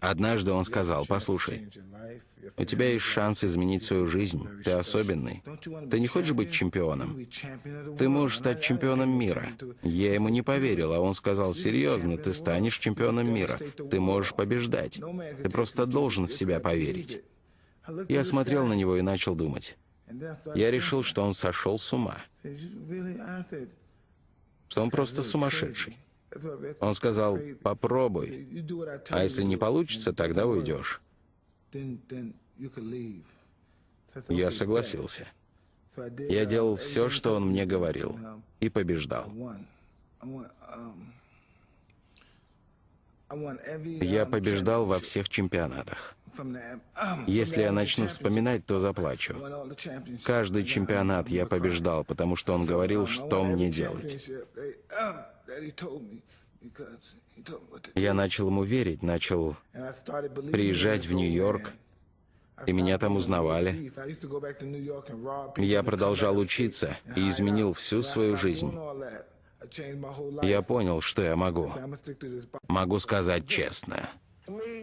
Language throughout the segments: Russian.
Однажды он сказал: «Послушай, у тебя есть шанс изменить свою жизнь. Ты особенный. Ты не хочешь быть чемпионом? Ты можешь стать чемпионом мира». Я ему не поверил, а он сказал: «Серьезно, ты станешь чемпионом мира. Ты можешь побеждать. Ты просто должен в себя поверить». Я смотрел на него и начал думать. Я решил, что он сошел с ума, что он просто сумасшедший. Он сказал: «Попробуй, а если не получится, тогда уйдешь». Я согласился. Я делал все, что он мне говорил, и побеждал. Я побеждал во всех чемпионатах. Если я начну вспоминать, то заплачу. Каждый чемпионат я побеждал, потому что он говорил, что мне делать. Я начал ему верить, начал приезжать в Нью-Йорк, и меня там узнавали. Я продолжал учиться и изменил всю свою жизнь. Я понял, что я могу. Могу сказать честно.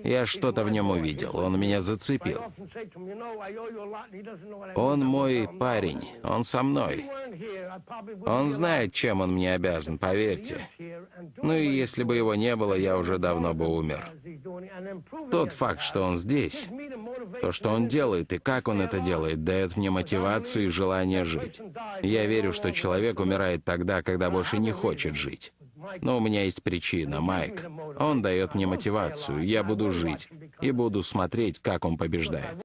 Я что-то в нем увидел, он меня зацепил. Он мой парень, он со мной. Он знает, чем он мне обязан, поверьте. Ну и если бы его не было, я уже давно бы умер. Тот факт, что он здесь, то, что он делает и как он это делает, дает мне мотивацию и желание жить. Я верю, что человек умирает тогда, когда больше не хочет жить. Но у меня есть причина, Майк. Он дает мне мотивацию, я буду жить и буду смотреть, как он побеждает.